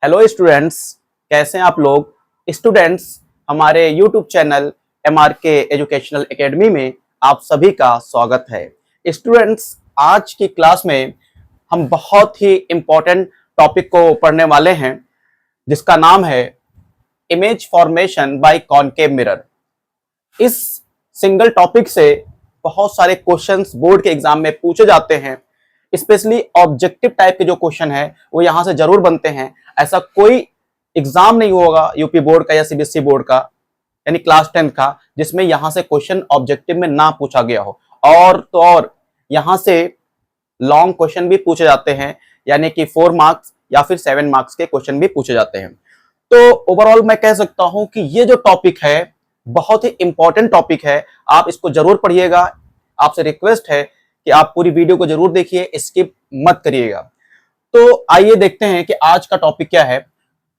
Hello students, कैसे हैं आप लोग। स्टूडेंट्स, हमारे YouTube channel MRK educational academy में आप सभी का स्वागत है। स्टूडेंट्स, आज की क्लास में हम बहुत ही इम्पोर्टेंट टॉपिक को पढ़ने वाले हैं जिसका नाम है image formation by concave mirror. इस सिंगल टॉपिक से बहुत सारे क्वेश्चंस बोर्ड के एग्जाम में पूछे जाते हैं। स्पेशली ऑब्जेक्टिव टाइप के जो क्वेश्चन है वो यहाँ से जरूर बनते हैं। ऐसा कोई एग्जाम नहीं होगा यूपी बोर्ड का या सीबीएसई बोर्ड का यानी क्लास 10 का जिसमें यहाँ से क्वेश्चन ऑब्जेक्टिव में ना पूछा गया हो। और तो और यहाँ से लॉन्ग क्वेश्चन भी पूछे जाते हैं, यानी कि 4 मार्क्स या फिर 7 मार्क्स के क्वेश्चन भी पूछे जाते हैं। तो ओवरऑल मैं कह सकता हूं कि ये जो टॉपिक है बहुत ही इंपॉर्टेंट टॉपिक है, आप इसको जरूर पढ़िएगा। आपसे रिक्वेस्ट है कि आप पूरी वीडियो को जरूर देखिए, स्किप मत करिएगा। तो आइए देखते हैं कि आज का टॉपिक क्या है।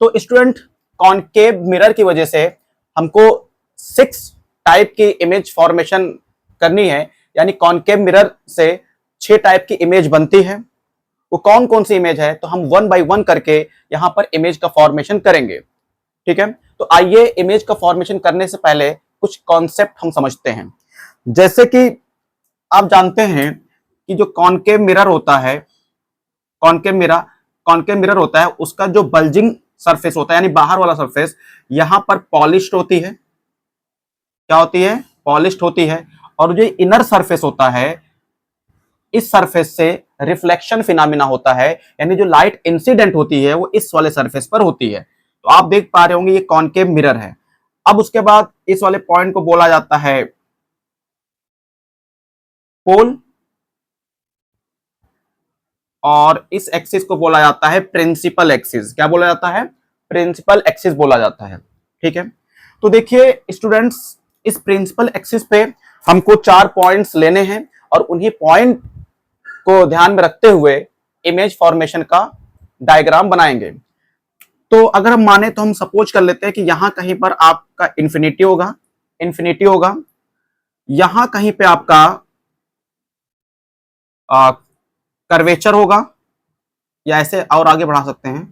तो स्टूडेंट, कॉनकेव मिरर की वजह से हमको 6 टाइप की इमेज फॉर्मेशन करनी है, यानी कॉनकेव मिरर से 6 टाइप की इमेज बनती है। वो कौन कौन सी इमेज है तो हम 1 बाय 1 करके यहां पर इमेज का फॉर्मेशन करेंगे। ठीक है, तो आइए इमेज का फॉर्मेशन करने से पहले कुछ कॉन्सेप्ट हम समझते हैं। जैसे कि आप जानते हैं कि जो कॉनकेव मिरर होता है, कॉनकेव मिरर होता है, उसका जो बल्जिंग सरफेस होता है यानी बाहर वाला सरफेस यहां पर पॉलिश्ड होती है। क्या होती है? पॉलिश्ड होती है। और जो इनर सरफेस होता है, इस सरफेस से रिफ्लेक्शन फिनोमिना होता है, यानी जो लाइट इंसिडेंट होती है वो इस वाले सरफेस पर होती है। तो आप देख पा रहे होंगे ये कॉनकेव मिरर है। अब उसके बाद इस वाले पॉइंट को बोला जाता है पोल, और इस एक्सिस को बोला जाता है प्रिंसिपल एक्सिस। क्या बोला जाता है? प्रिंसिपल एक्सिस बोला जाता है। ठीक है, तो देखिए स्टूडेंट्स, इस प्रिंसिपल एक्सिस पे हमको 4 पॉइंट्स लेने हैं और उन्हीं पॉइंट को ध्यान में रखते हुए इमेज फॉर्मेशन का डायग्राम बनाएंगे। तो अगर हम माने तो हम सपोज कर लेते हैं कि यहां कहीं पर आपका इंफिनिटी होगा, यहां कहीं पे आपका कर्वेचर होगा, या ऐसे और आगे बढ़ा सकते हैं,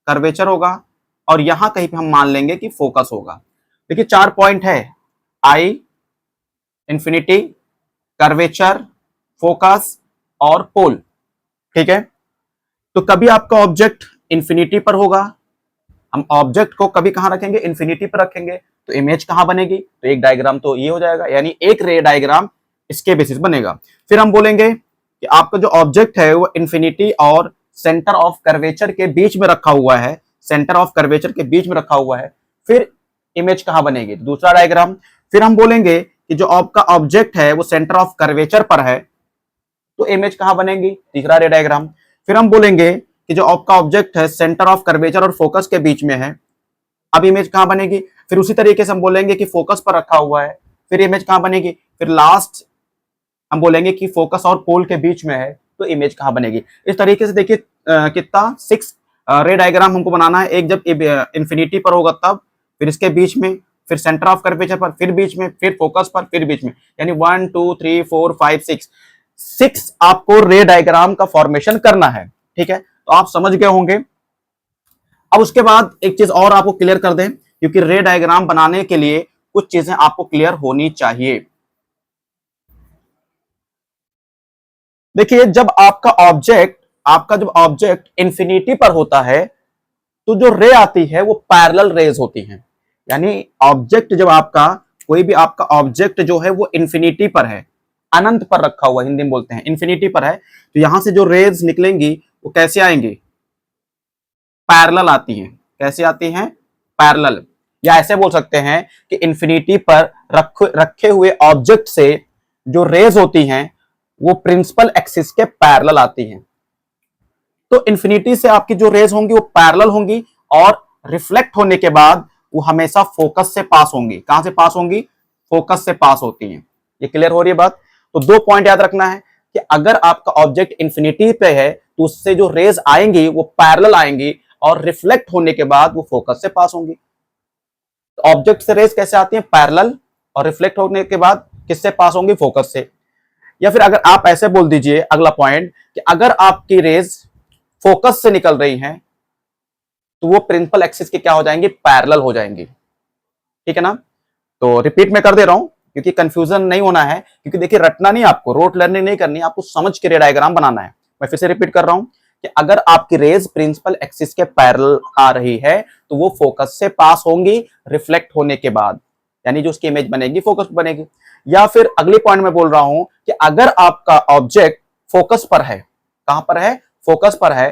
कर्वेचर होगा, और यहां कहीं पे हम मान लेंगे कि फोकस होगा। देखिए 4 पॉइंट है, आई, इंफिनिटी, कर्वेचर, फोकस और पोल। ठीक है, तो कभी आपका ऑब्जेक्ट इंफिनिटी पर होगा, हम ऑब्जेक्ट को कभी कहां रखेंगे? इंफिनिटी पर रखेंगे। तो इमेज कहां बनेगी? तो एक डायग्राम तो ये हो जाएगा, यानी एक रे डायग्राम इसके बेसिस बनेगा। फिर हम बोलेंगे कि आपका जो ऑब्जेक्ट है वो इंफिनिटी और सेंटर ऑफ कर्वेचर के बीच में रखा हुआ है, सेंटर ऑफ कर्वेचर के बीच में रखा हुआ है। फिर इमेज कहां बनेगी? दूसरा डायग्राम। फिर हम बोलेंगे कि जो आपका ऑब्जेक्ट है वो सेंटर ऑफ कर्वेचर पर है, तो इमेज कहां बनेगी? तीसरा रे डायग्राम। फिर हम बोलेंगे कि जो आपका ऑब्जेक्ट है सेंटर ऑफ कर्वेचर और फोकस के बीच में है, अब इमेज कहां बनेगी? फिर उसी तरीके से हम बोलेंगे कि फोकस पर रखा हुआ है, फिर इमेज कहां बनेगी? फिर लास्ट हम बोलेंगे कि फोकस और पोल के बीच में है, तो इमेज कहां बनेगी? इस तरीके से देखिए कितना 6 रे डायग्राम हमको बनाना है। एक जब इंफिनिटी पर होगा तब, फिर इसके बीच में, फिर सेंटर ऑफ कर्वेचर पर, फिर बीच में, फिर फोकस पर, फिर बीच में, यानी 1 2 3 4 5 6 आपको रे डायग्राम का फॉर्मेशन करना है। ठीक है, तो आप समझ गए होंगे। अब उसके बाद एक चीज और आपको क्लियर कर दें, क्योंकि रे डायग्राम बनाने के लिए कुछ चीजें आपको क्लियर होनी चाहिए। देखिए जब जब ऑब्जेक्ट इंफिनिटी पर होता है तो जो रे आती है वो पैरेलल रेज होती हैं। यानी ऑब्जेक्ट जब आपका, कोई भी आपका ऑब्जेक्ट जो है वो इंफिनिटी पर है, अनंत पर रखा हुआ, हिंदी में बोलते हैं, इंफिनिटी पर है, तो यहां से जो रेज निकलेंगी वो कैसे आएंगी? पैरेलल आती हैं। कैसे आती हैं? पैरेलल। या ऐसे बोल सकते हैं कि इंफिनिटी पर रखे हुए ऑब्जेक्ट से जो रेज होती हैं वो प्रिंसिपल एक्सिस के पैरेलल आती हैं। तो इंफिनिटी से आपकी जो रेज होंगी वो पैरेलल होंगी, और रिफ्लेक्ट होने के बाद वो हमेशा फोकस से पास होंगी। कहां से पास होंगी? फोकस से पास होती हैं। ये क्लियर हो रही है बात? तो 2 पॉइंट याद रखना है कि अगर आपका ऑब्जेक्ट इंफिनिटी पे है तो उससे जो रेज आएंगी वो पैरेलल आएंगी, और रिफ्लेक्ट होने के बाद वो फोकस से पास होंगी। तो ऑब्जेक्ट से रेज कैसे आती है? पैरेलल, और रिफ्लेक्ट होने के बाद किससे पास होंगी? फोकस से। या फिर अगर आप ऐसे बोल दीजिए अगला पॉइंट कि अगर आपकी रेज फोकस से निकल रही हैं तो वो प्रिंसिपल एक्सिस के क्या हो जाएंगे, पैरेलल हो जाएंगे। ठीक है ना। तो रिपीट में कर दे रहा हूं क्योंकि कंफ्यूजन नहीं होना है, क्योंकि देखिए रटना नहीं, आपको रोट लर्निंग नहीं करनी, आपको समझ के रे डायग्राम बनाना है। मैं फिर से रिपीट कर रहा हूं कि अगर आपकी रेज प्रिंसिपल एक्सिस के पैरेलल आ रही है तो वो फोकस से पास होंगी रिफ्लेक्ट होने के बाद, यानी जो उसकी इमेज बनेगी फोकस बनेगी। या फिर अगले पॉइंट में बोल रहा हूं कि अगर आपका ऑब्जेक्ट फोकस पर है, कहां पर है, फोकस पर है,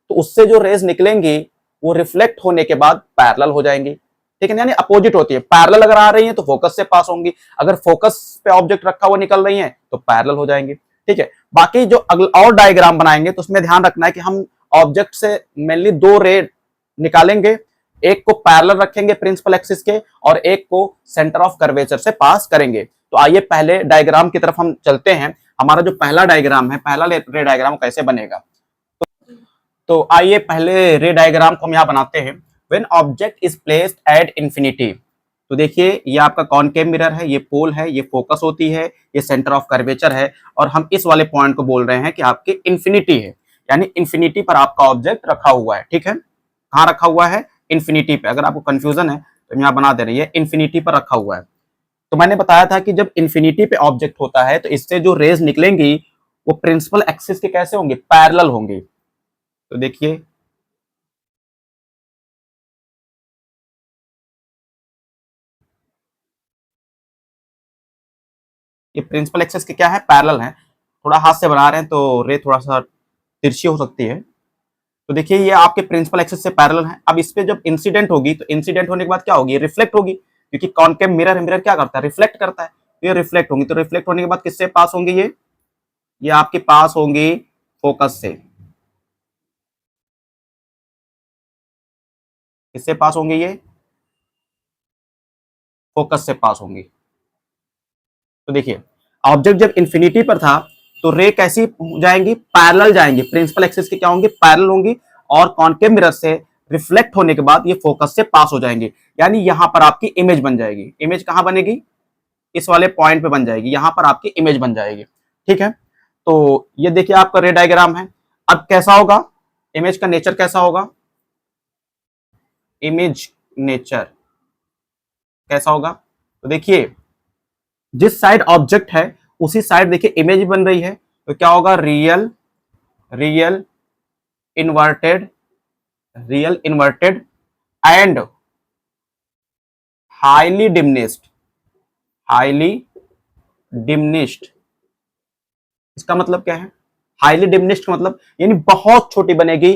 तो उससे जो रेज निकलेंगी वो रिफ्लेक्ट होने के बाद पैरेलल हो जाएंगी। ठीक है, यानी अपोजिट होती है। पैरेलल अगर आ रही है तो फोकस से पास होंगी, अगर फोकस पे ऑब्जेक्ट रखा हुआ निकल रही है तो पैरेलल हो जाएंगी। ठीक है, बाकी जो और डायग्राम बनाएंगे तो उसमें ध्यान रखना है कि हम ऑब्जेक्ट से मेनली दो रे निकालेंगे, एक को पैरेलल रखेंगे प्रिंसिपल एक्सिस के और एक को सेंटर ऑफ कर्वेचर से पास करेंगे। तो आइए पहले डायग्राम की तरफ हम चलते हैं। हमारा जो पहला डायग्राम है, पहला रे डायग्राम कैसे बनेगा, तो आइए पहले रे डायग्राम को हम यहां बनाते हैं। When object is placed at infinity, तो देखिए ये आपका कॉनकेव मिरर है, ये पोल है, ये फोकस होती है, ये सेंटर ऑफ कर्वेचर है, और हम इस वाले पॉइंट को बोल रहे हैं कि आपकी इंफिनिटी है, यानी इंफिनिटी पर आपका ऑब्जेक्ट रखा हुआ है। ठीक है, कहां रखा हुआ है, इंफिनिटी पे। अगर आपको कंफ्यूजन है तो हम यहां बना दे रही है, इंफिनिटी पर रखा हुआ है। तो मैंने बताया था कि जब इंफिनिटी पे ऑब्जेक्ट होता है तो इससे जो रेज निकलेंगी वो प्रिंसिपल एक्सिस के कैसे होंगे, पैरेलल होंगे। तो देखिए ये प्रिंसिपल एक्सिस के क्या है, पैरेलल है। थोड़ा हाथ से बना रहे हैं तो रे थोड़ा सा तिरछी हो सकती है। तो देखिए ये आपके प्रिंसिपल एक्सिस से पैरेलल है। अब इस पे जब इंसिडेंट होगी तो इंसिडेंट होने के बाद क्या होगी, रिफ्लेक्ट होगी, क्योंकि कॉनकेव मिरर है, मिरर क्या करता है, रिफ्लेक्ट करता है। तो ये रिफ्लेक्ट होंगी, तो रिफ्लेक्ट होने के बाद किससे पास होंगी, ये आपके पास होंगी फोकस से। किससे पास होंगे, ये फोकस से पास होंगी। तो देखिए ऑब्जेक्ट जब इंफिनिटी पर था तो रे कैसी जाएंगी, पैरेलल जाएंगी, प्रिंसिपल एक्सिस की क्या होंगी, पैरेलल होंगी, और कॉनकेव मिरर से रिफ्लेक्ट होने के बाद ये फोकस से पास हो जाएंगे, यानी यहां पर आपकी इमेज बन जाएगी। इमेज कहां बनेगी, इस वाले पॉइंट पे बन जाएगी, यहां पर आपकी इमेज बन जाएगी। ठीक है, तो ये देखिए आपका रे डायग्राम है। अब कैसा होगा, इमेज का नेचर कैसा होगा, इमेज नेचर कैसा होगा, तो देखिए जिस साइड ऑब्जेक्ट है उसी साइड देखिए इमेज बन रही है, तो क्या होगा, real real inverted, real inverted and highly diminished, highly diminished. इसका मतलब क्या है, हाईली डिमिनिश्ड का मतलब यानी बहुत छोटी बनेगी,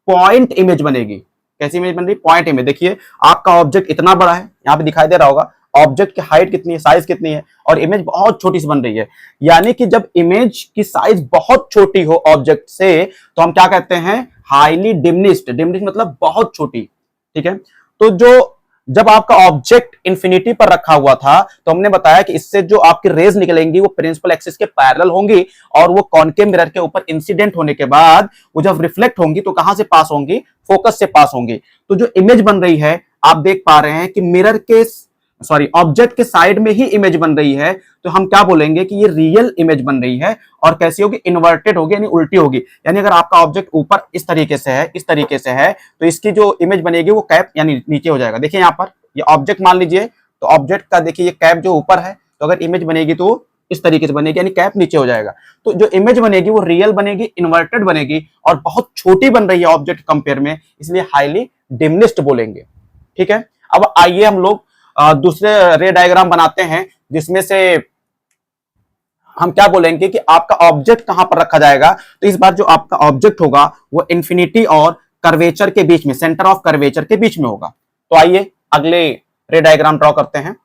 पॉइंट इमेज बनेगी। कैसी इमेज बन रही, पॉइंट इमेज। देखिए आपका ऑब्जेक्ट इतना बड़ा है, यहां पे दिखाई दे रहा होगा, ऑब्जेक्ट की हाइट कितनी है, साइज कितनी है, और इमेज बहुत छोटी सी बन रही है। यानी कि जब इमेज की साइज बहुत छोटी हो ऑब्जेक्ट से तो हम क्या कहते हैं, हाईली डिमिनिश्ड। डिमिनिश्ड मतलब बहुत छोटी। ठीक है, तो जो जब आपका ऑब्जेक्ट इंफिनिटी पर रखा हुआ था तो हमने बताया कि इससे जो आपकी रेज निकलेंगी वो प्रिंसिपल एक्सिस के पैरेलल होंगी, और वो कॉनकेव मिरर के ऊपर इंसिडेंट होने के बाद वो जब रिफ्लेक्ट होंगी तो कहां से पास होंगी, फोकस से पास होंगी। तो जो इमेज बन रही है आप देख पा रहे हैं कि मिरर के ऑब्जेक्ट के साइड में ही इमेज बन रही है, तो हम क्या बोलेंगे कि ये रियल इमेज बन रही है। और कैसी होगी, इन्वर्टेड होगी, यानी उल्टी होगी। यानी अगर आपका ऑब्जेक्ट ऊपर इस तरीके से है, इस तरीके से है, तो इसकी जो इमेज बनेगी वो कैप यानी नीचे हो जाएगा। देखिए यहाँ पर ये ऑब्जेक्ट मान लीजिए, तो ऑब्जेक्ट का देखिए ये कैप जो ऊपर है, तो अगर इमेज बनेगी तो इस तरीके से बनेगी, यानी कैप नीचे हो जाएगा। तो जो इमेज बनेगी वो रियल बनेगी, इन्वर्टेड बनेगी, और बहुत छोटी बन रही है ऑब्जेक्ट कंपेयर में, इसलिए हाईली डिमिनिश्ड बोलेंगे। ठीक है, अब आइए हम लोग दूसरे रे डायग्राम बनाते हैं, जिसमें से हम क्या बोलेंगे कि आपका ऑब्जेक्ट कहां पर रखा जाएगा। तो इस बार जो आपका ऑब्जेक्ट होगा वो इंफिनिटी और कर्वेचर के बीच में, सेंटर ऑफ कर्वेचर के बीच में होगा। तो आइए अगले रे डायग्राम ड्रॉ करते हैं।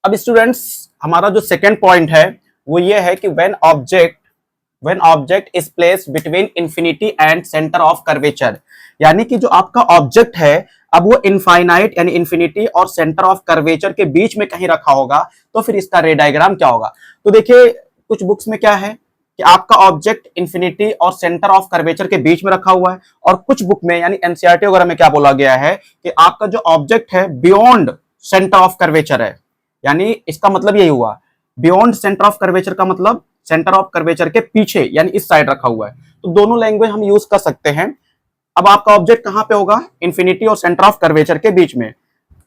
अब स्टूडेंट्स हमारा जो सेकेंड पॉइंट है वो ये है कि when object is placed between infinity and centre of curvature, यानी कि जो आपका ऑब्जेक्ट है अब वो इनफाइनाइट यानी इंफिनिटी और सेंटर ऑफ कर्वेचर के बीच में कहीं रखा होगा, तो फिर इसका रे डायग्राम क्या होगा। तो देखिए कुछ बुक्स में क्या है कि आपका ऑब्जेक्ट इंफिनिटी और सेंटर ऑफ कर्वेचर के बीच में रखा हुआ है, और कुछ बुक में यानी एनसीईआरटी वगैरह में क्या बोला गया है कि आपका जो ऑब्जेक्ट है बियॉन्ड सेंटर ऑफ कर्वेचर है। यानी इसका मतलब यही हुआ, बियॉन्ड सेंटर ऑफ कर्वेचर का मतलब सेंटर ऑफ कर्वेचर के पीछे यानी इस साइड रखा हुआ है। तो दोनों लैंग्वेज हम यूज कर सकते हैं। अब आपका ऑब्जेक्ट कहाँ पे होगा? इन्फिनिटी और सेंटर ऑफ कर्वेचर के बीच में।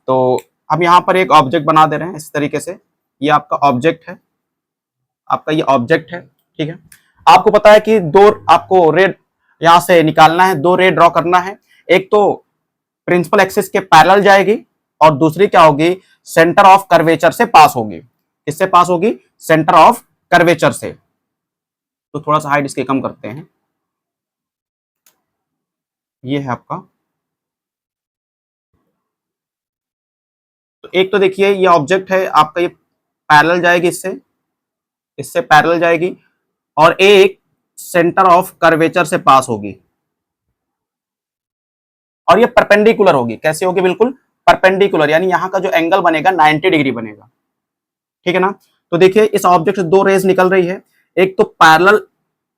तो हम यहाँ पर एक ऑब्जेक्ट बना दे रहे हैं इस तरीके से। ये आपका ऑब्जेक्ट है, आपका ये ऑब्जेक्ट है, ठीक है। आपको पता है कि दो आपको रे यहां से निकालना है, दो रे ड्रॉ करना है। एक तो प्रिंसिपल एक्सिस के पैरेलल जाएगी और दूसरी क्या होगी? सेंटर ऑफ कर्वेचर से पास होगी। किससे पास होगी? सेंटर ऑफ कर्वेचर से। तो थोड़ा सा हाइट इसके कम करते हैं। ये है आपका। तो एक तो देखिए ये ऑब्जेक्ट है आपका, ये पैरेलल जाएगी, इससे इससे पैरेलल जाएगी और एक सेंटर ऑफ कर्वेचर से पास होगी और ये परपेंडिकुलर होगी। कैसे होगी? बिल्कुल परपेंडिकुलर, यानी यहां का जो एंगल बनेगा 90 डिग्री बनेगा, ठीक है ना। तो देखिए इस ऑब्जेक्ट से दो रेज निकल रही है, एक तो पैरेलल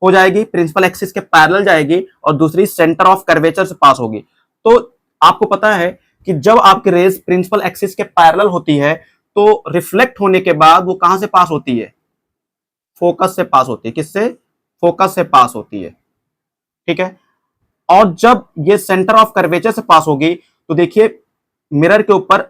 हो जाएगी, प्रिंसिपल एक्सिस के पैरेलल जाएगी और दूसरी सेंटर ऑफ कर्वेचर से पास होगी। तो आपको पता है कि जब आपकी रेज प्रिंसिपल एक्सिस के पैरेलल होती है तो रिफ्लेक्ट होने के बाद वो कहां से पास होती है? फोकस से पास होती है। किससे? फोकस से पास होती है, ठीक है। और जब ये सेंटर ऑफ कर्वेचर से पास होगी तो देखिए मिरर के ऊपर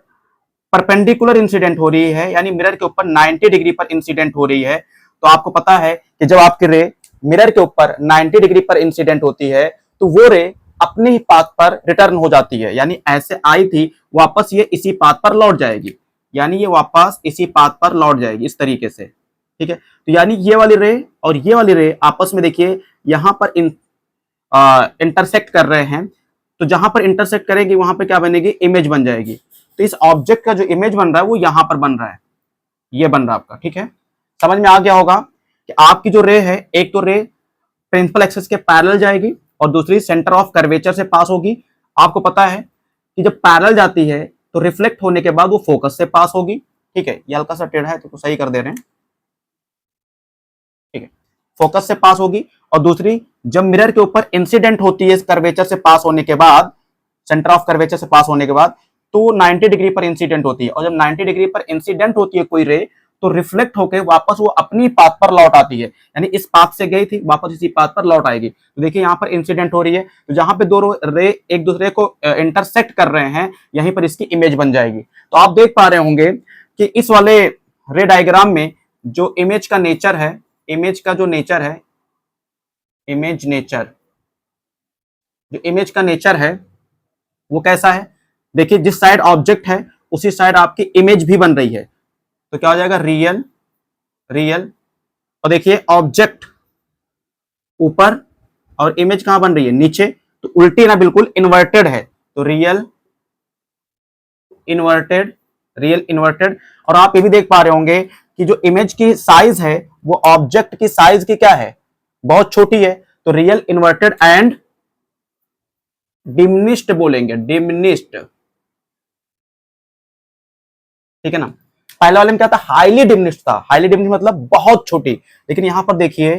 परपेंडिकुलर इंसिडेंट हो रही है, यानी मिरर के ऊपर 90 डिग्री पर इंसिडेंट हो रही है। तो आपको पता है कि जब आपकी रे मिरर के ऊपर 90 डिग्री पर इंसिडेंट होती है तो वो रे अपने ही पाथ पर रिटर्न हो जाती है, यानी ऐसे आई थी वापस ये इसी पाथ पर लौट जाएगी, यानी ये वापस इसी पाथ पर लौट जाएगी इस तरीके से, ठीक है। तो यानी ये वाली रे और ये वाली रे आपस में देखिए यहां पर इंटरसेक्ट कर रहे हैं। तो जहां पर इंटरसेक्ट करेगी वहां पर क्या बनेगी? इमेज बन जाएगी। तो इस ऑब्जेक्ट का जो इमेज बन रहा है वो यहां पर बन रहा है, ये बन रहा है आपका, ठीक है। समझ में आ गया होगा कि आपकी जो रे है, एक तो रे प्रिंसिपल एक्सिस के पैरेलल जाएगी और दूसरी सेंटर ऑफ कर्वेचर से पास होगी। आपको पता है कि जब पैरेलल जाती है तो रिफ्लेक्ट होने के बाद वो फोकस से पास होगी, ठीक है। ये हल्का सा टेढ़ा है तो सही कर दे रहे हैं, ठीक है। फोकस से पास होगी और दूसरी जब मिरर के ऊपर इंसिडेंट होती है इस कर्वेचर से पास होने के बाद, सेंटर ऑफ कर्वेचर से पास होने के बाद, तो 90 डिग्री पर इंसिडेंट होती है और जब 90 डिग्री पर इंसिडेंट होती है कोई रे तो रिफ्लेक्ट होकर वापस वो अपनी पाथ पर लौट आती है, यानी इस पाथ से गई थी वापस इसी पाथ पर लौट आएगी। तो देखिए यहाँ पर इंसिडेंट हो रही है, तो जहां पे दो रे एक दूसरे को इंटरसेक्ट कर रहे हैं यहीं पर इसकी इमेज बन जाएगी। तो आप देख पा रहे होंगे कि इस वाले रे डायग्राम में जो इमेज का नेचर है, इमेज का जो नेचर है, इमेज नेचर, जो इमेज का नेचर है वो कैसा है? देखिए जिस साइड ऑब्जेक्ट है उसी साइड आपकी इमेज भी बन रही है। तो क्या हो जाएगा? Real, real. और देखिए ऑब्जेक्ट ऊपर और इमेज कहां बन रही है? नीचे। तो उल्टी ना, बिल्कुल इन्वर्टेड है। तो रियल इन्वर्टेड, रियल इन्वर्टेड। और आप ये भी देख पा रहे होंगे कि जो इमेज की साइज है वो ऑब्जेक्ट की साइज की क्या है? बहुत छोटी है। तो रियल इन्वर्टेड एंड डिमिनिश्ड बोलेंगे, डिमिनिश्ड, ठीक है ना। पहले वाले में क्या था? हाईली डिमिनिश्ड था। हाईली डिमिनिश्ड मतलब बहुत छोटी, लेकिन यहां पर देखिए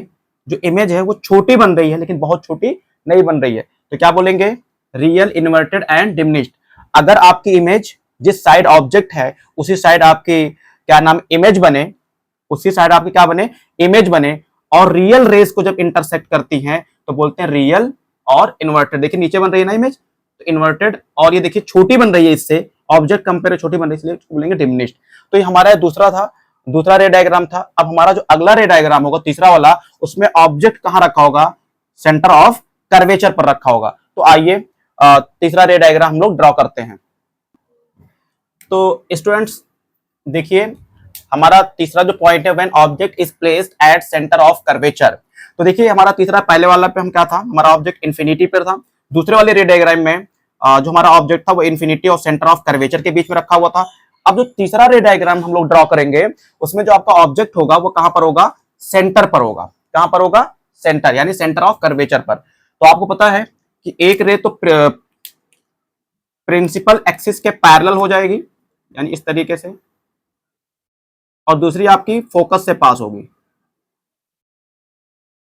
जो इमेज है वो छोटी बन रही है लेकिन बहुत छोटी नहीं बन रही है। तो क्या बोलेंगे? Real inverted and diminished. अगर आपकी इमेज जिस साइड ऑब्जेक्ट है उसी साइड आपकी क्या नाम इमेज बने, उसी साइड आपकी क्या बने? इमेज बने, और रियल रेस को जब इंटरसेक्ट करती हैं तो बोलते हैं रियल और इन्वर्टेड। देखिए नीचे बन रही है ना इमेज, तो इन्वर्टेड, और ये देखिए छोटी बन रही है इससे, ऑब्जेक्ट कंपेयर छोटी बन रही है इसलिए बोलेंगे डिमिनिश्ड। तो ये हमारा दूसरा था, दूसरा रे डायग्राम था। अब हमारा जो अगला रे डायग्राम होगा तीसरा वाला, उसमें ऑब्जेक्ट कहां रखा होगा? सेंटर ऑफ कर्वेचर पर रखा होगा। तो आइए तीसरा रे डायग्राम हम लोग ड्रॉ करते हैं। तो स्टूडेंट्स देखिए हमारा तीसरा जो पॉइंट है, when object is placed at centre of curvature. तो देखिए हमारा तीसरा, पहले वाला पे हम क्या था? हमारा ऑब्जेक्ट इन्फिनिटी पर था। दूसरे वाले रे डायग्राम में जो हमारा ऑब्जेक्ट था वो इन्फिनिटी और सेंटर ऑफ कर्वेचर के बीच में रखा हुआ था। अब जो तीसरा रे डायग्राम हम लोग ड्रॉ करेंगे उसमें जो आपका ऑब्जेक्ट होगा वो कहां पर होगा? सेंटर पर होगा। कहां पर होगा? सेंटर, यानी सेंटर ऑफ कर्वेचर पर। तो आपको पता है कि एक रे तो प्रिंसिपल एक्सिस के पैरेलल हो जाएगी, यानी इस तरीके से, और दूसरी आपकी फोकस से पास होगी,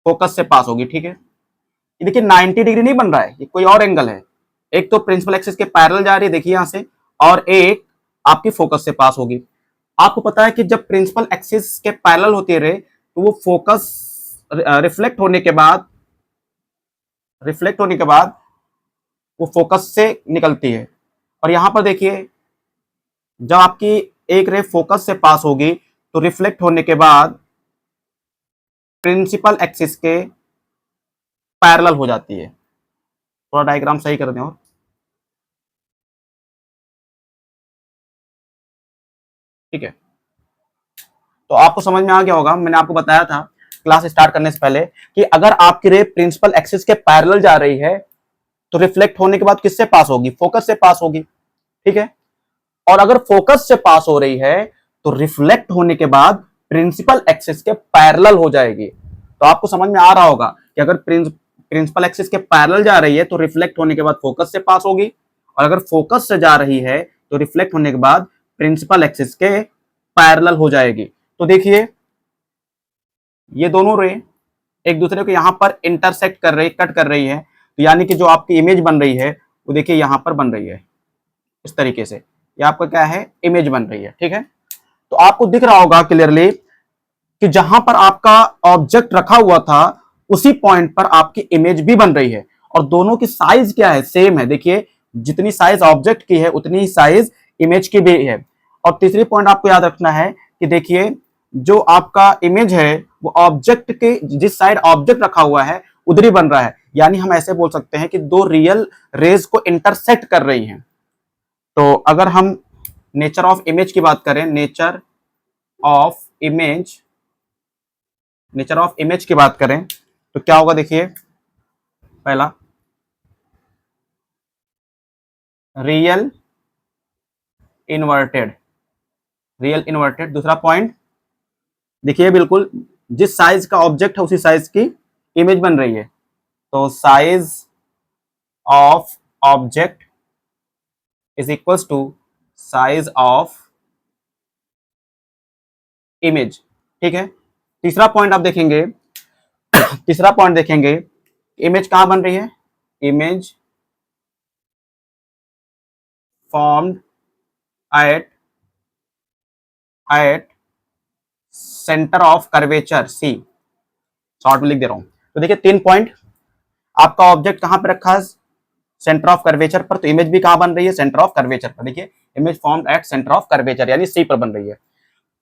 फोकस से पास होगी, ठीक है। ये देखिए 90 डिग्री नहीं बन रहा है, ये कोई और एंगल है। एक तो प्रिंसिपल एक्सिस के पैरेलल जा रही है देखिए यहां से, और एक आपकी फोकस से पास होगी। आपको पता है कि जब प्रिंसिपल एक्सिस के पैरेलल होती है रे तो वो फोकस रिफ्लेक्ट होने के बाद वो फोकस से निकलती है। और यहां पर देखिए, जब आपकी एक रे फोकस से पास होगी तो रिफ्लेक्ट होने के बाद प्रिंसिपल एक्सिस के पैरेलल हो जाती है। थोड़ा डायग्राम सही कर दें। और ठीक है, तो आपको समझ में आ गया होगा, मैंने आपको बताया था क्लास स्टार्ट करने से पहले कि अगर आपकी रे प्रिंसिपल एक्सिस के पैरेलल जा रही है तो रिफ्लेक्ट होने के बाद किससे पास होगी? फोकस से पास होगी। ठीक है, और अगर फोकस से पास हो रही है तो रिफ्लेक्ट होने के बाद प्रिंसिपल एक्सिस के पैरेलल हो जाएगी। तो आपको समझ में आ रहा होगा कि अगर प्रिंसिपल एक्सिस के पैरेलल जा रही है तो रिफ्लेक्ट होने के बाद फोकस से पास होगी, और अगर फोकस से जा रही है तो रिफ्लेक्ट होने के बाद प्रिंसिपल एक्सिस के पैरेलल हो जाएगी। तो देखिए, ये दोनों रे एक दूसरे को यहां पर इंटरसेक्ट कर रही, कट कर रही है, तो यानी कि जो आपकी इमेज बन रही है वो देखिए यहां पर बन रही है इस तरीके से। ये आपका क्या है? इमेज बन रही है। ठीक है, तो आपको दिख रहा होगा क्लियरली कि जहां पर आपका ऑब्जेक्ट रखा हुआ था उसी पॉइंट पर आपकी इमेज भी बन रही है, और दोनों की साइज क्या है? सेम है। देखिए, जितनी साइज ऑब्जेक्ट की है उतनी ही साइज इमेज की भी है। और तीसरी पॉइंट आपको याद रखना है कि देखिए, जो आपका इमेज है वो ऑब्जेक्ट के जिस साइड ऑब्जेक्ट रखा हुआ है उधर ही बन रहा है। यानी हम ऐसे बोल सकते हैं कि दो रियल रेज को इंटरसेक्ट कर रही हैं। तो अगर हम नेचर ऑफ इमेज की बात करें, of image nature of image की बात करें तो क्या होगा? देखिए, पहला रियल इन्वर्टेड, दूसरा पॉइंट देखिए, बिल्कुल जिस साइज का ऑब्जेक्ट है उसी साइज की इमेज बन रही है। तो size of object is equals to size of image. ठीक है, तीसरा पॉइंट आप देखेंगे, इमेज कहां बन रही है? Image formed at centre of curvature C. Short में लिख दे रहा हूं। तो देखिए, 3 पॉइंट, आपका ऑब्जेक्ट कहां पे रखा है? सेंटर ऑफ कर्वेचर पर। तो इमेज भी कहां बन रही है? सेंटर ऑफ कर्वेचर पर। देखिए, image formed at centre of curvature यानी सी पर बन रही है।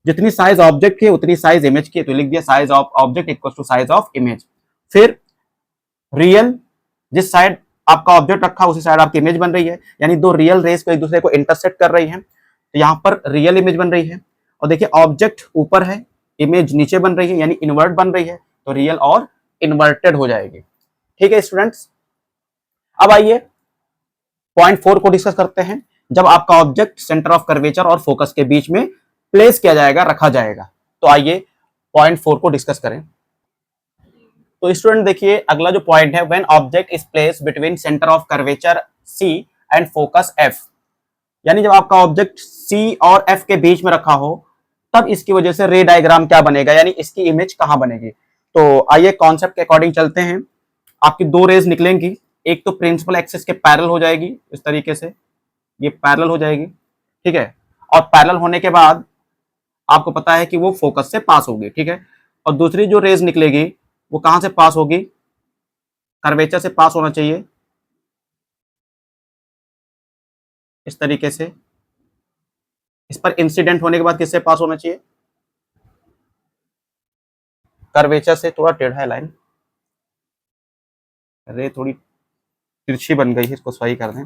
जितनी साइज ऑब्जेक्ट की उतनी साइज इमेज की, तो लिख दिया size of object equal to size of image. फिर रियल, जिस साइड आपका ऑब्जेक्ट रखा उसी साइड आपकी इमेज बन रही है, यानी दो रियल रेस को एक दूसरे को इंटरसेक्ट कर रही है, तो यहां पर रियल इमेज बन रही है। और देखिए, ऑब्जेक्ट ऊपर है, इमेज नीचे बन रही है, यानी इन्वर्ट बन रही है, तो रियल और इन्वर्टेड हो जाएगी। ठीक है स्टूडेंट्स, अब आइए पॉइंट 4 को डिस्कस करते हैं। जब आपका ऑब्जेक्ट सेंटर ऑफ कर्वेचर और फोकस के बीच में प्लेस किया जाएगा, रखा जाएगा, तो आइए पॉइंट 4 को डिस्कस करें। तो स्टूडेंट देखिए, अगला जो पॉइंट है, when object is placed between centre of curvature C and focus F, यानी जब आपका ऑब्जेक्ट सी और एफ के बीच में रखा हो तब इसकी वजह से रे डायग्राम क्या बनेगा, यानी इसकी इमेज कहां बनेगी। तो आइए कॉन्सेप्ट के अकॉर्डिंग चलते हैं। आपकी दो रेज निकलेंगी, एक तो प्रिंसिपल एक्सिस के पैरेलल हो जाएगी इस तरीके से, ये पैरेलल हो जाएगी। ठीक है, और पैरेलल होने के बाद आपको पता है कि वो फोकस से पास होगी। ठीक है, और दूसरी जो रेज निकलेगी वो कहां से पास होगी? कर्वेचर से पास होना चाहिए इस तरीके से। इस पर इंसिडेंट होने के बाद किससे पास होना चाहिए? कर्वेचर से। थोड़ा टेढ़ा है लाइन, रे थोड़ी तिरछी बन गई है, इसको सही कर दें।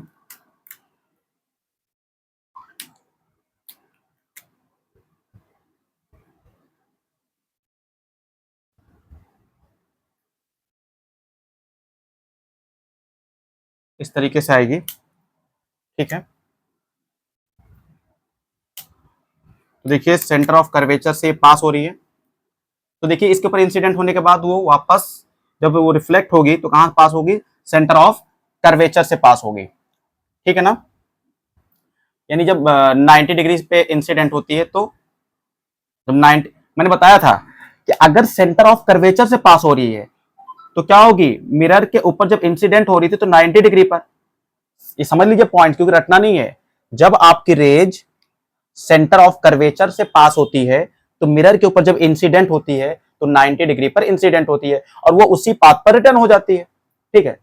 इस तरीके से आएगी। ठीक है, तो देखिए सेंटर ऑफ कर्वेचर से पास हो रही है, तो देखिए इसके ऊपर इंसिडेंट होने के बाद वो वापस जब वो रिफ्लेक्ट होगी तो कहां पास होगी? सेंटर ऑफ कर्वेचर से पास होगी। ठीक है ना, यानी जब 90 डिग्री पे इंसिडेंट होती है तो जब 90, मैंने बताया था कि अगर सेंटर ऑफ कर्वेचर से पास हो रही है तो क्या होगी? मिरर के ऊपर जब इंसिडेंट हो रही थी तो 90 डिग्री पर। ये समझ लीजिए पॉइंट, क्योंकि रटना नहीं है। जब आपकी रेज सेंटर ऑफ कर्वेचर से पास होती है तो मिरर के ऊपर जब इंसिडेंट होती है तो 90 डिग्री पर इंसिडेंट होती है और वो उसी पाथ पर रिटर्न हो जाती है। ठीक है,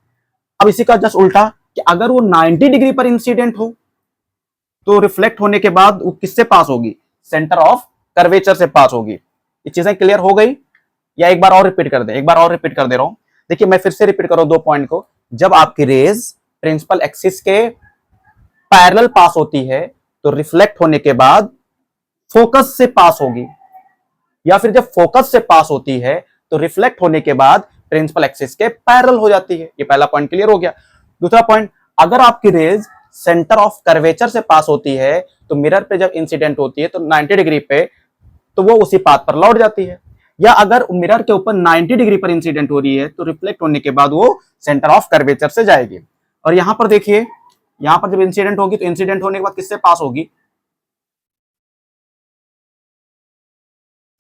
अब इसी का जस्ट उल्टा, कि अगर वो 90 डिग्री पर इंसिडेंट हो तो रिफ्लेक्ट होने के बाद वो किससे पास होगी, सेंटर ऑफ कर्वेचर से पास होगी। ये चीजें क्लियर हो गई या एक बार और रिपीट कर दे, एक बार और रिपीट कर दे रहा हूं। देखिए मैं फिर से रिपीट कर रहा हूं दो पॉइंट को। जब आपकी रेज प्रिंसिपल एक्सिस के पैरेलल पास होती है तो रिफ्लेक्ट होने के बाद फोकस से पास होगी, या फिर जब फोकस से पास होती है तो रिफ्लेक्ट होने के बाद प्रिंसिपल एक्सिस के पैरेलल हो जाती है। ये पहला पॉइंट क्लियर हो गया। दूसरा पॉइंट, अगर आपकी रेज सेंटर ऑफ कर्वेचर से पास होती है तो मिरर पे जब इंसिडेंट होती है तो 90 डिग्री पे तो वो उसी पाथ पर लौट जाती है, या अगर मिरर के ऊपर 90 डिग्री पर इंसिडेंट हो रही है तो रिफ्लेक्ट होने के बाद वो सेंटर ऑफ कर्वेचर से जाएगी। और यहां पर देखिए, यहां पर जब इंसिडेंट होगी तो इंसिडेंट होने के बाद किससे पास होगी,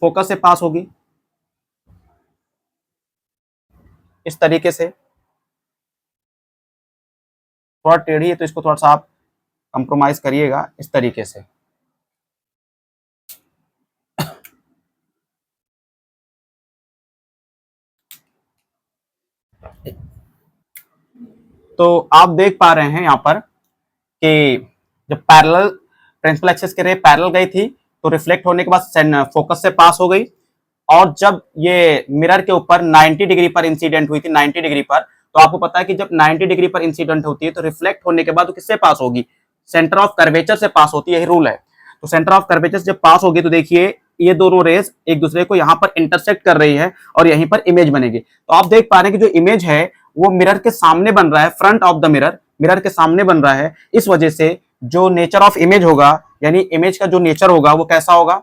फोकस से पास होगी, इस तरीके से। थोड़ा टेढ़ी है तो इसको थोड़ा सा आप कंप्रोमाइज करिएगा, इस तरीके से। तो आप देख पा रहे हैं यहां पर कि जब पैरेलल प्रिंसिपल एक्सिस के रे पैरेलल गई थी तो रिफ्लेक्ट होने के बाद फोकस से पास हो गई, और जब ये मिरर के ऊपर 90 डिग्री पर इंसिडेंट हुई थी, 90 डिग्री पर, तो आपको पता है कि जब 90 डिग्री पर इंसिडेंट होती है तो रिफ्लेक्ट होने के बाद तो किससे पास होगी, सेंटर ऑफ कर्वेचर से पास होती है, यही रूल है। तो सेंटर ऑफ कर्वेचर से जब पास होगी तो देखिए ये दोनों रेज एक दूसरे को यहां पर इंटरसेक्ट कर रही है और यहीं पर इमेज बनेगी। तो आप देख पा रहे हैं कि जो इमेज है वो मिरर के सामने बन रहा है, front of the mirror, mirror के सामने बन रहा है। इस वजह से जो नेचर ऑफ इमेज होगा, यानी इमेज का जो नेचर होगा वो कैसा होगा,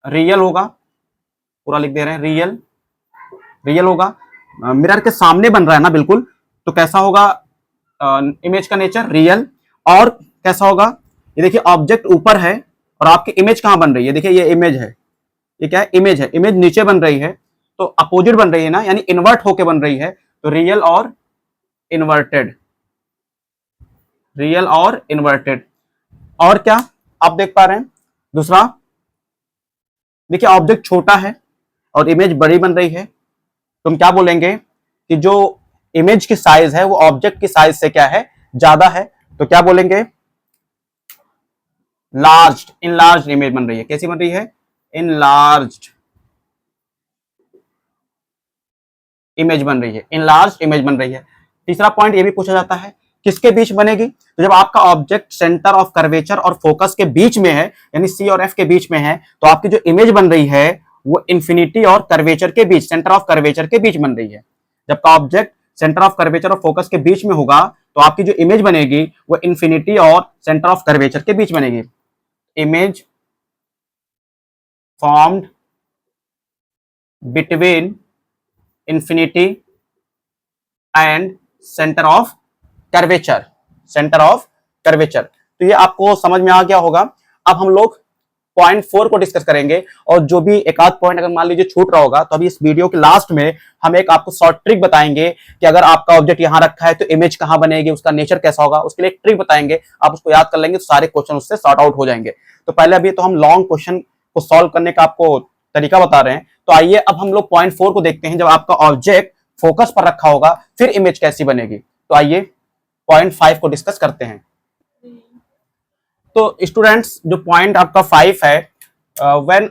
रियल होगा। पूरा लिख दे रहे हैं, रियल, रियल होगा। मिरर के सामने बन रहा है ना बिल्कुल, तो कैसा होगा इमेज का नेचर, रियल। और कैसा होगा, ये देखिए ऑब्जेक्ट ऊपर है और आपकी इमेज कहां बन रही है, देखिए ये इमेज है, ये क्या है, इमेज है, इमेज नीचे बन रही है, तो अपोजिट बन रही है ना, यानी इन्वर्ट होके बन रही है। तो रियल और इन्वर्टेड, रियल और इन्वर्टेड। और क्या आप देख पा रहे हैं, दूसरा देखिए ऑब्जेक्ट छोटा है और इमेज बड़ी बन रही है, तो हम क्या बोलेंगे कि जो इमेज की साइज है वो ऑब्जेक्ट की साइज से क्या है, ज्यादा है। तो क्या बोलेंगे, लार्ज, इनलार्ज इमेज बन रही है। कैसी बन रही है, इनलार्ज इमेज बन रही है, इनलार्ज इमेज बन रही है। तीसरा पॉइंट ये भी पूछा जाता है किसके बीच बनेगी, तो जब आपका ऑब्जेक्ट सेंटर ऑफ कर्वेचर और फोकस के बीच में है, यानी सी और एफ के बीच में है, तो आपकी जो इमेज बन रही है वो इंफिनिटी और कर्वेचर के बीच, सेंटर ऑफ कर्वेचर के बीच बन रही है। जबकि ऑब्जेक्ट सेंटर ऑफ कर्वेचर और फोकस के बीच में होगा तो आपकी जो इमेज बनेगी वो इंफिनिटी और सेंटर ऑफ कर्वेचर के बीच बनेगी। Image formed between infinity and centre of curvature, centre of curvature. तो ये आपको समझ में आ गया होगा। अब हम लोग पॉइंट 4 को डिस्कस करेंगे, और जो भी एक आध पॉइंट अगर मान लीजिए छूट रहा होगा तो अभी इस वीडियो के लास्ट में हम एक आपको शॉर्ट ट्रिक बताएंगे कि अगर आपका ऑब्जेक्ट यहां रखा है तो इमेज कहां बनेगी, उसका नेचर कैसा होगा, उसके लिए एक ट्रिक बताएंगे। आप उसको याद कर लेंगे तो सारे क्वेश्चन उससे सॉर्ट आउट हो जाएंगे। तो पहले अभी तो हम लॉन्ग क्वेश्चन को सॉल्व करने का आपको तरीका बता रहे हैं। तो आइए अब हम लोग पॉइंट 4 को देखते हैं। जब आपका ऑब्जेक्ट फोकस पर रखा होगा फिर इमेज कैसी बनेगी। तो आइए पॉइंट 5 को डिस्कस करते हैं। तो स्टूडेंट्स जो पॉइंट आपका 5 है, when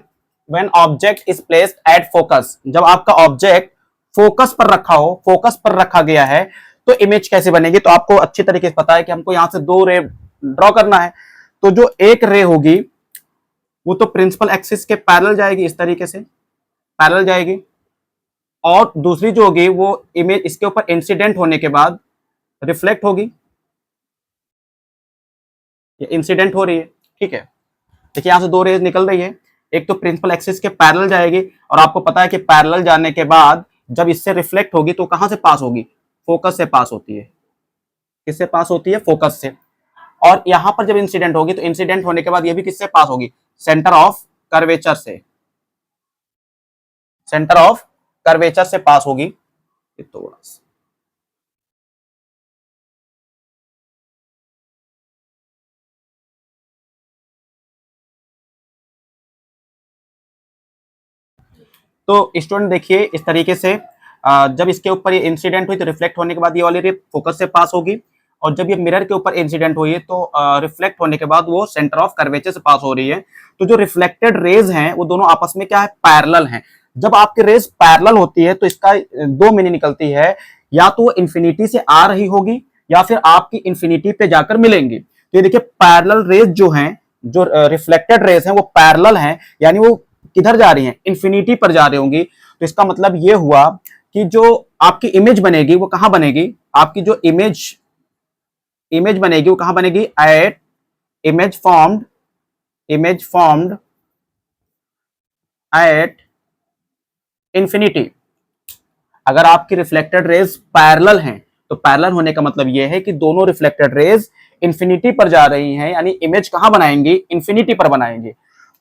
when object is placed at focus, जब आपका ऑब्जेक्ट फोकस पर रखा हो, फोकस पर रखा गया है तो इमेज कैसे बनेगी। तो आपको अच्छी तरीके से पता है कि हमको यहां से दो रे ड्रॉ करना है। तो जो एक रे होगी वो तो प्रिंसिपल एक्सिस के पैरेलल जाएगी, इस तरीके से पैरेलल जाएगी, और दूसरी जो होगी वो इमेज इसके ऊपर इंसिडेंट होने के बाद रिफ्लेक्ट होगी, ये इंसिडेंट हो रही है, ठीक है। देखिए यहां से दो रेज निकल रही है, एक तो प्रिंसिपल एक्सिस के पैरेलल जाएगी, और आपको पता है कि पैरेलल जाने के बाद जब इससे रिफ्लेक्ट होगी तो कहां से पास होगी, फोकस से पास होती है। किससे पास होती है, फोकस से। और यहां पर जब इंसिडेंट होगी तो इंसिडेंट होने के बाद ये भी किससे पास होगी, सेंटर ऑफ कर्वेचर से, सेंटर ऑफ कर्वेचर से पास होगी। थोड़ा सा तो स्टूडेंट देखिए इस तरीके से जब इसके ऊपर ये इंसिडेंट हुई तो रिफ्लेक्ट होने के बाद ये वाली रे फोकस से पास होगी, और जब ये मिरर के ऊपर इंसिडेंट हुई है तो रिफ्लेक्ट होने के बाद वो सेंटर ऑफ कर्वेचर से पास हो रही है। तो जो रिफ्लेक्टेड रेज हैं वो दोनों आपस में क्या है, पैरेलल हैं। जब आपकी रेज पैरेलल होती है तो इसका दो मीनिंग निकलती है, या तो वो इंफिनिटी से आ रही होगी या फिर आपकी इंफिनिटी पे जाकर मिलेंगी। तो ये देखिए पैरेलल रेज जो हैं, जो रिफ्लेक्टेड रेज हैं वो पैरेलल हैं, यानी वो किधर जा रही हैं, इंफिनिटी पर जा रही होंगी। तो इसका मतलब ये हुआ कि जो आपकी इमेज बनेगी वो कहां बनेगी, आपकी जो इमेज बनेगी वो कहां बनेगी, at image formed at infinity. अगर आपकी रिफ्लेक्टेड रेज पैरेलल हैं तो पैरेलल होने का मतलब यह है कि दोनों रिफ्लेक्टेड रेज इंफिनिटी पर जा रही हैं, यानी इमेज कहां बनाएंगी, इंफिनिटी पर बनाएंगे।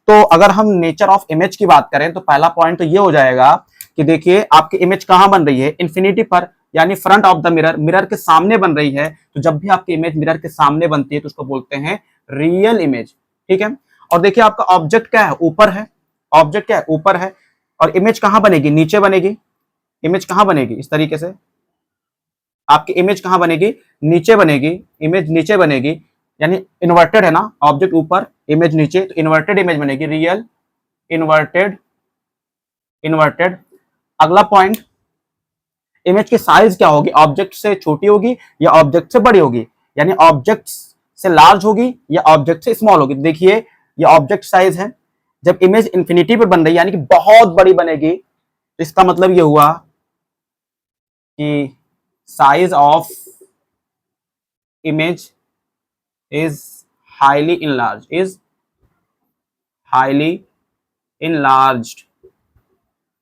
तो अगर हम नेचर ऑफ इमेज की बात करें तो पहला पॉइंट तो ये हो जाएगा कि देखिए आपकी इमेज कहां बन रही है, इंफिनिटी पर, यानी front of the mirror, mirror के सामने बन रही है। तो जब भी आपकी इमेज मिरर के सामने बनती है तो उसको बोलते हैं रियल इमेज, ठीक है। और देखिए आपका ऑब्जेक्ट क्या है, ऊपर है, ऑब्जेक्ट क्या है, ऊपर है, और इमेज कहां बनेगी, नीचे बनेगी। इमेज कहां बनेगी, इस तरीके से आपकी इमेज कहां बनेगी, नीचे बनेगी, इमेज नीचे बनेगी, यानी इन्वर्टेड है ना, ऑब्जेक्ट ऊपर इमेज नीचे, तो इन्वर्टेड इमेज बनेगी, रियल इन्वर्टेड। अगला पॉइंट, इमेज की साइज क्या होगी, ऑब्जेक्ट से छोटी होगी या ऑब्जेक्ट से बड़ी होगी, यानी ऑब्जेक्ट से लार्ज होगी या ऑब्जेक्ट से स्मॉल होगी। देखिए ये ऑब्जेक्ट साइज है, जब इमेज इंफिनिटी पर बन रही है यानी कि बहुत बड़ी बनेगी, तो इसका मतलब ये हुआ कि size of image is highly enlarged.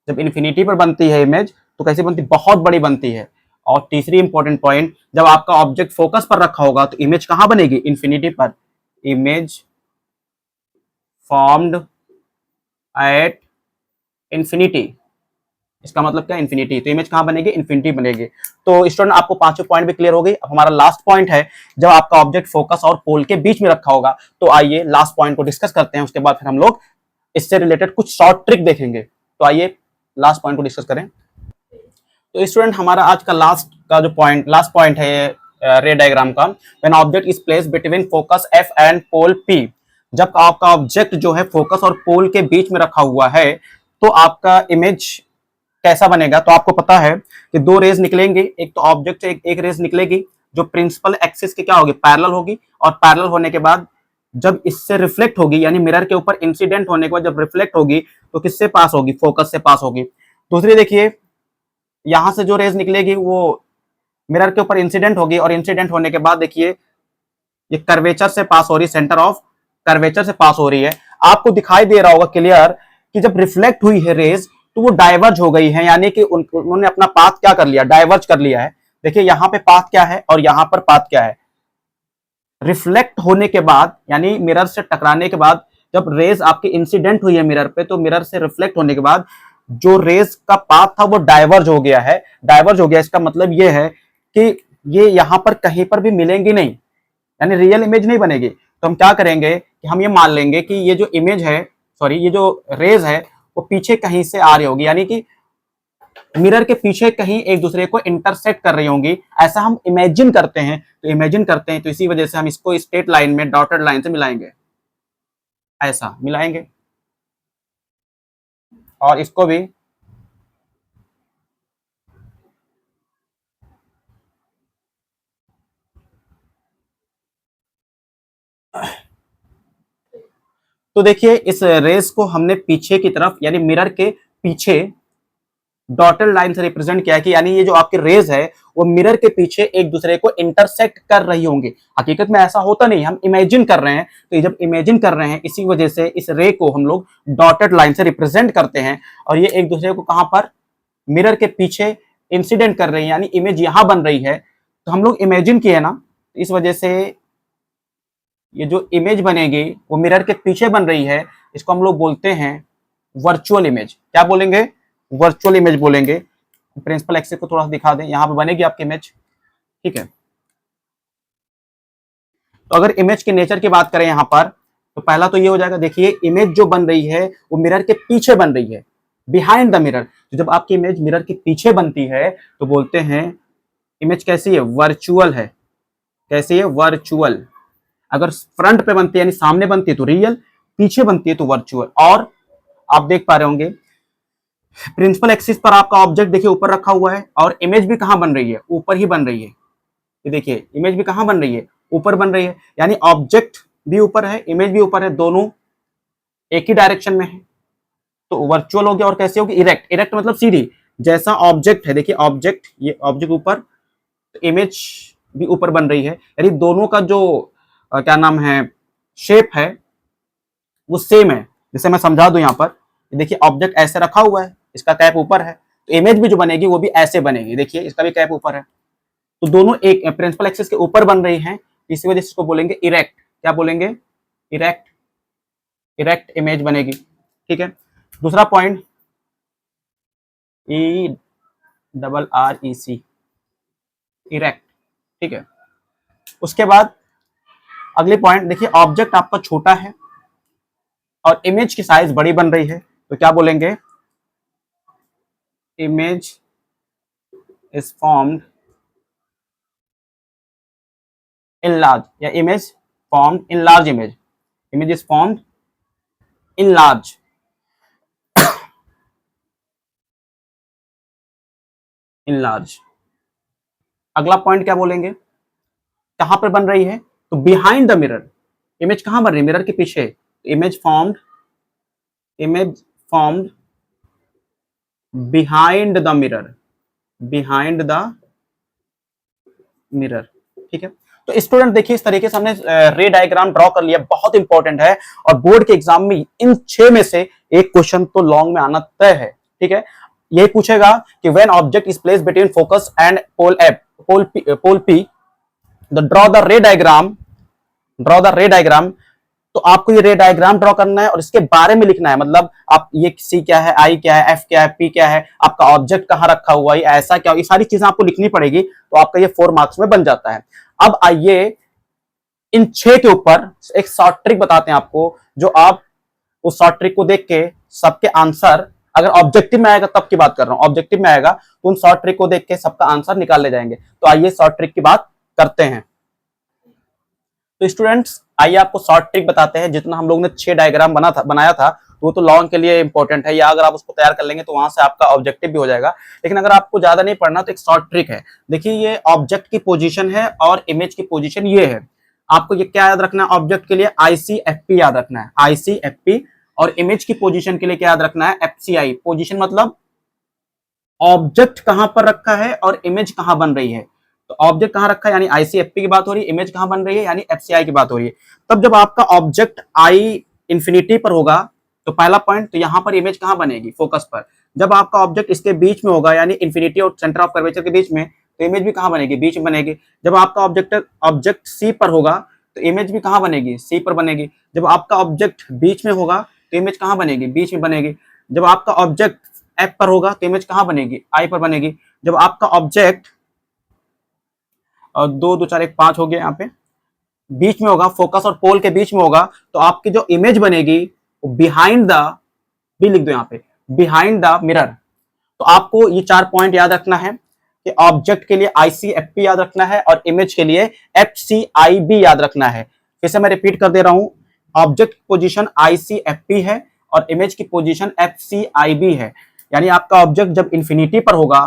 जब इन्फिनिटी पर बनती है इमेज तो कैसी बनती, बहुत बड़ी बनती है। और तीसरी इंपॉर्टेंट पॉइंट, जब आपका ऑब्जेक्ट फोकस पर रखा होगा तो इमेज कहां बनेगी, इंफिनिटी पर, इमेज फॉर्म्ड एट इंफिनिटी। इसका मतलब क्या, इंफिनिटी, तो इमेज कहां बनेगी, इंफिनिटी बनेगी। तो स्टूडेंट आपको पांचों पॉइंट भी क्लियर हो गई। अब हमारा लास्ट पॉइंट है, जब आपका ऑब्जेक्ट फोकस और पोल के बीच में रखा होगा। तो आइए लास्ट पॉइंट को डिस्कस करते हैं, उसके बाद फिर हम लोग इससे रिलेटेड कुछ शॉर्ट ट्रिक देखेंगे। तो आइए लास्ट पॉइंट को डिस्कस करें। तो स्टूडेंट हमारा आज का लास्ट पॉइंट है रे डायग्राम का, when object is placed between focus F and pole P. जब आपका ऑब्जेक्ट जो है फोकस और पोल के बीच में रखा हुआ है तो आपका इमेज कैसा बनेगा। तो आपको पता है कि दो रेज निकलेंगे, एक तो ऑब्जेक्ट से एक रेज निकलेगी जो प्रिंसिपल एक्सिस के क्या होगी, पैरेलल होगी, और पैरेलल होने के बाद जब इससे रिफ्लेक्ट होगी, यानी मिरर के ऊपर इंसिडेंट होने के बाद जब रिफ्लेक्ट होगी तो किससे पास होगी, फोकस से पास होगी। दूसरी देखिए यहां से जो रेज निकलेगी वो मिरर के ऊपर इंसिडेंट होगी, और इंसिडेंट होने के बाद देखिए ये कर्वेचर से पास हो रही, सेंटर ऑफ कर्वेचर से पास हो रही है। आपको दिखाई दे रहा होगा क्लियर कि जब रिफ्लेक्ट हुई है रेज तो वो डाइवर्ज हो गई है, यानी कि उन्होंने अपना पाथ क्या कर लिया, डाइवर्ज कर लिया है। देखिए यहाँ पे पाथ क्या है और यहाँ पर पाथ क्या है। रिफ्लेक्ट होने के बाद यानी मिरर से टकराने के बाद जब रेज आपकी इंसिडेंट हुई है मिरर पे, तो मिरर से रिफ्लेक्ट होने के बाद जो रेज का पाथ था वो डाइवर्ज हो गया है, डाइवर्ज हो गया। इसका मतलब ये है कि ये यहां पर कहीं पर भी मिलेंगी नहीं, यानी रियल इमेज नहीं बनेगी। तो हम क्या करेंगे कि हम ये मान लेंगे कि ये जो इमेज है, सॉरी ये जो रेज है वो पीछे कहीं से आ रही होगी, यानी कि मिरर के पीछे कहीं एक दूसरे को इंटरसेक्ट कर रही होंगी, ऐसा हम इमेजिन करते हैं। तो इसी वजह से हम इसको स्ट्रेट लाइन में डॉटेड लाइन से मिलाएंगे, ऐसा मिलाएंगे, और इसको भी तो देखिए इस रेस को हमने पीछे की तरफ यानी मिरर के पीछे डॉटेड लाइन से रिप्रेजेंट किया है कि यानी ये जो आपकी रेज है वो मिरर के पीछे एक दूसरे को इंटरसेक्ट कर रही होंगी। हकीकत में ऐसा होता नहीं, हम इमेजिन कर रहे हैं। तो ये जब इमेजिन कर रहे हैं इसी वजह से इस रे को हम लोग डॉटेड लाइन से रिप्रेजेंट करते हैं, और ये एक दूसरे को कहां पर, मिरर के पीछे इंसिडेंट कर रही है, यानी इमेज यहां बन रही है। तो हम लोग इमेजिन किए ना, इस वजह से ये जो इमेज बनेगी वो मिरर के पीछे बन रही है, इसको हम लोग बोलते हैं वर्चुअल इमेज। क्या बोलेंगे, वर्चुअल इमेज बोलेंगे। प्रिंसिपल एक्सिस को थोड़ा सा दिखा दें, यहां पे बनेगी आपकी इमेज, ठीक है। तो अगर इमेज के नेचर की बात करें यहां पर, तो पहला तो ये हो जाएगा, देखिए इमेज जो बन रही है वो मिरर के पीछे बन रही है, बिहाइंड द मिरर। जब आपकी इमेज मिरर के पीछे बनती है तो बोलते हैं इमेज कैसी है, वर्चुअल है। कैसी है, वर्चुअल। अगर फ्रंट पे बनती है यानी सामने बनती है तो रियल, पीछे बनती है तो वर्चुअल। और आप देख पा रहे होंगे प्रिंसिपल एक्सिस पर आपका ऑब्जेक्ट देखिए ऊपर रखा हुआ है और इमेज भी कहां बन रही है, ऊपर ही बन रही है। ये देखिए इमेज भी कहां बन रही है, ऊपर बन रही है। यानी ऑब्जेक्ट भी ऊपर है, इमेज भी ऊपर है, दोनों एक ही डायरेक्शन में है। तो वर्चुअल हो गया। और कैसे होगी, इरेक्ट। इरेक्ट मतलब सीधी। जैसा ऑब्जेक्ट है, देखिए ऑब्जेक्ट, ये ऑब्जेक्ट ऊपर, तो इमेज भी ऊपर बन रही है। यानी दोनों का जो क्या नाम है, शेप है वो सेम है। जैसे मैं समझा दूं यहाँ पर, देखिए ऑब्जेक्ट ऐसे रखा हुआ है, इसका कैप ऊपर है, तो इमेज भी जो बनेगी वो भी ऐसे बनेगी। देखिए इसका भी कैप ऊपर है, तो दोनों एक प्रिंसिपल एक्सिस के ऊपर बन रही हैं। इसी वजह से इसको बोलेंगे इरेक्ट। क्या बोलेंगे, इरेक्ट। इरेक्ट इमेज बनेगी। ठीक है। दूसरा पॉइंट, ERREC, इरेक्ट। ठीक है। उसके बाद अगले पॉइंट देखिए, ऑब्जेक्ट आपका छोटा है और इमेज की साइज बड़ी बन रही है, तो क्या बोलेंगे, image is formed in large, या image formed in large image. Image is formed in large, in large. अगला पॉइंट क्या बोलेंगे, कहां पर बन रही है, तो बिहाइंड द मिरर। इमेज कहां बन रही है, मिरर के पीछे। Image formed, image formed behind the mirror, behind the mirror. ठीक है। तो स्टूडेंट देखिए इस तरीके से हमने रे डायग्राम ड्रॉ कर लिया, बहुत इंपॉर्टेंट है। और बोर्ड के एग्जाम में इन 6 में से एक क्वेश्चन तो लॉन्ग में आना तय है। ठीक है। ये पूछेगा कि when object is placed between focus and pole F, pole P, the draw the ray diagram, draw the ray diagram. तो आपको ये रे डायग्राम ड्रॉ करना है और इसके बारे में लिखना है। मतलब आप ये सी क्या है, आई क्या है, एफ क्या है, पी क्या है, आपका ऑब्जेक्ट कहां रखा हुआ है, ऐसा क्या, ये सारी चीजें आपको लिखनी पड़ेगी। तो आपका ये 4 मार्क्स में बन जाता है। अब आइए इन 6 के ऊपर एक शॉर्ट ट्रिक बताते हैं आपको, जो आप उस शॉर्ट ट्रिक को देख के सबके आंसर, अगर ऑब्जेक्टिव में आएगा तब की बात कर रहा हूं, ऑब्जेक्टिव में आएगा तो उन शॉर्ट ट्रिक को देख के सबका आंसर निकाल ले जाएंगे। तो आइए शॉर्ट ट्रिक की बात करते हैं। तो स्टूडेंट्स आइए आपको शॉर्ट ट्रिक बताते हैं। जितना हम लोग ने 6 डायग्राम बनाया था वो तो लॉन्ग के लिए इंपॉर्टेंट है, या अगर आप उसको तैयार कर लेंगे तो वहां से आपका ऑब्जेक्टिव भी हो जाएगा। लेकिन अगर आपको ज्यादा नहीं पढ़ना तो एक शॉर्ट ट्रिक है। देखिए ये ऑब्जेक्ट की पोजीशन है और इमेज की पोजीशन ये है। आपको ये क्या याद रखना है, ऑब्जेक्ट के लिए ICFP याद रखना है, ICFP। और इमेज की पोजीशन के लिए क्या याद रखना है, FCI। पोजीशन मतलब ऑब्जेक्ट कहां पर रखा है और इमेज कहां बन रही है। तो ऑब्जेक्ट कहां रखा है यानी ICFP की बात हो रही है, इमेज कहां बन रही है यानी FCI की बात हो रही है। तब जब आपका ऑब्जेक्ट आई इंफिनिटी पर होगा तो पहला पॉइंट, तो यहां पर इमेज कहां बनेगी, फोकस पर। जब आपका ऑब्जेक्ट इसके बीच में होगा यानी इंफिनिटी और सेंटर ऑफ कर्वेचर के बीच में, तो इमेज भी कहां बनेगी, बीच में बनेगी। जब आपका ऑब्जेक्ट सी पर होगा तो इमेज भी कहां बनेगी, सी पर बनेगी। जब आपका ऑब्जेक्ट बीच में होगा तो इमेज कहां बनेगी, बीच में बनेगी। जब आपका ऑब्जेक्ट एफ पर होगा तो इमेज कहां बनेगी, आई पर बनेगी। जब आपका ऑब्जेक्ट और 2 2 4 1 5 हो गया, यहाँ पे बीच में होगा, फोकस और पोल के बीच में होगा, तो आपकी जो इमेज बनेगी वो बिहाइंड द, भी लिख दो यहाँ पे, बिहाइंड द मिरर। तो आपको ये 4 पॉइंट याद रखना है कि ऑब्जेक्ट के लिए ICFP याद रखना है और इमेज के लिए FCIB याद रखना है। फिर से मैं रिपीट कर दे रहा हूं, ऑब्जेक्ट पोजीशन ICFP है और इमेज की पोजीशन FCIB है। यानी आपका ऑब्जेक्ट जब इंफिनिटी पर होगा,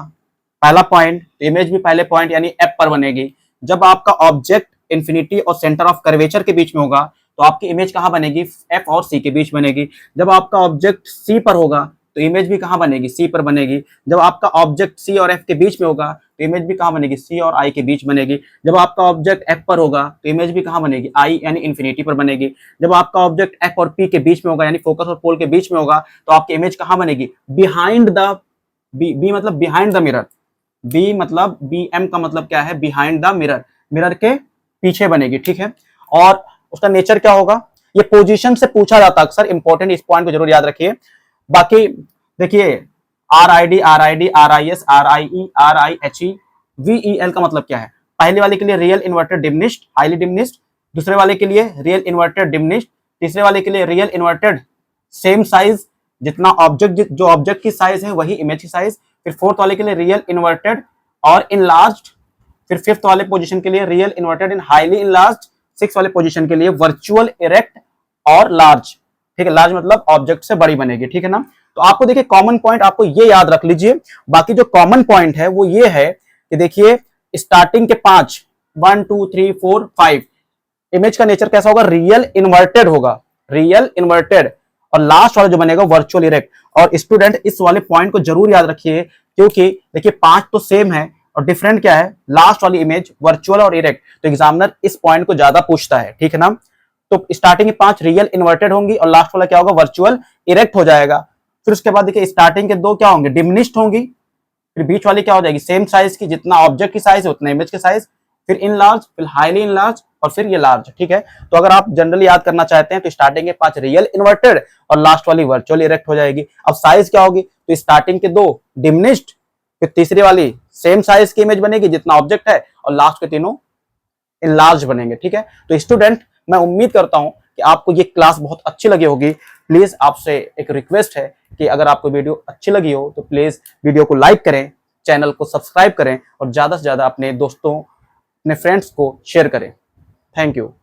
पहला पॉइंट, इमेज भी पहले पॉइंट यानी एफ पर बनेगी। जब आपका ऑब्जेक्ट इंफिनिटी और सेंटर ऑफ कर्वेचर के बीच में होगा तो आपकी इमेज कहां बनेगी, एफ और सी के बीच बनेगी। जब आपका ऑब्जेक्ट सी पर होगा तो इमेज भी कहां बनेगी, सी पर बनेगी। जब आपका ऑब्जेक्ट सी और एफ के बीच में होगा तो इमेज भी कहां बनेगी, सी और आई के बीच बनेगी। जब आपका ऑब्जेक्ट एफ पर होगा तो इमेज भी कहां बनेगी, आई यानी इंफिनिटी पर बनेगी। जब आपका ऑब्जेक्ट एफ और पी के बीच में होगा यानी फोकस और पोल के बीच में होगा तो आपकी इमेज कहां बनेगी, बिहाइंड द, बी मतलब बिहाइंड द मिरर। बी मतलब BM का मतलब क्या है, बिहाइंड द मिरर, मिरर के पीछे बनेगी। ठीक है। और उसका नेचर क्या होगा, ये पोजीशन से पूछा जाता है अक्सर, इंपॉर्टेंट, इस पॉइंट को जरूर याद रखिए। बाकी देखिए RID, RID, RIS, RIE, RIHE, VEL का मतलब क्या है। पहले वाले के लिए real inverted diminished, highly diminished. दूसरे वाले के लिए रियल इन्वर्टेड डिमिनिश्ड। तीसरे वाले के लिए रियल इन्वर्टेड सेम साइज। जितना ऑब्जेक्ट जो ऑब्जेक्ट की साइज है वही इमेज की साइज। फिर फोर्थ वाले के लिए रियल इन्वर्टेड और इनलार्ज्ड। फिर फिफ्थ वाले पोजीशन के लिए रियल इन्वर्टेड इन हाईली इनलार्ज्ड। सिक्स वाले पोजीशन के लिए वर्चुअल इरेक्ट और लार्ज। ठीक है, लार्ज मतलब ऑब्जेक्ट से बड़ी बनेगी, ठीक है ना। तो आपको देखिए कॉमन पॉइंट आपको ये याद रख लीजिए। बाकी जो कॉमन पॉइंट है वो ये है कि देखिए स्टार्टिंग के 5 1 2 3 4 5 इमेज का नेचर कैसा होगा, रियल इन्वर्टेड होगा, रियल इन्वर्टेड। और लास्ट वाला जो बनेगा वर्चुअल इरेक्ट। और स्टूडेंट इस वाले पॉइंट को जरूर याद रखिए, क्योंकि देखिए 5 तो सेम है और डिफरेंट क्या है, लास्ट वाली इमेज वर्चुअल और इरेक्ट। तो एग्जामिनर इस पॉइंट को ज्यादा पूछता है, ठीक है ना। तो स्टार्टिंग की 5 रियल इन्वर्टेड होंगी और लास्ट वाला क्या होगा, वर्चुअल इरेक्ट हो जाएगा। फिर उसके बाद देखिए स्टार्टिंग के 2 क्या होंगे, डिमिनिश्ड होंगी। फिर बीच वाली क्या हो जाएगी, सेम साइज की, जितना ऑब्जेक्ट की साइज है उतना इमेज की साइज। फिर इन लार्ज, फिर हाईली इन लार्ज और फिर ये लार्ज, ठीक है। तो अगर आप जनरली याद करना चाहते हैं तो स्टार्टिंग के 5 रियल इन्वर्टेड और लास्ट वाली वर्चुअल इरेक्ट हो जाएगी। अब साइज क्या होगी, तो स्टार्टिंग के 2 डिमिनिश्ड, फिर तीसरी वाली सेम साइज की इमेज बनेगी जितना ऑब्जेक्ट है, और लास्ट के तीनों इन लार्ज बनेंगे, ठीक है। तो स्टूडेंट मैं उम्मीद करता हूं कि आपको ये क्लास बहुत अच्छी लगी होगी। प्लीज आपसे एक रिक्वेस्ट है कि अगर आपको वीडियो अच्छी लगी हो तो प्लीज वीडियो को लाइक करें, चैनल को सब्सक्राइब करें और ज्यादा से ज्यादा अपने दोस्तों, अपने फ्रेंड्स को शेयर करें। Thank you.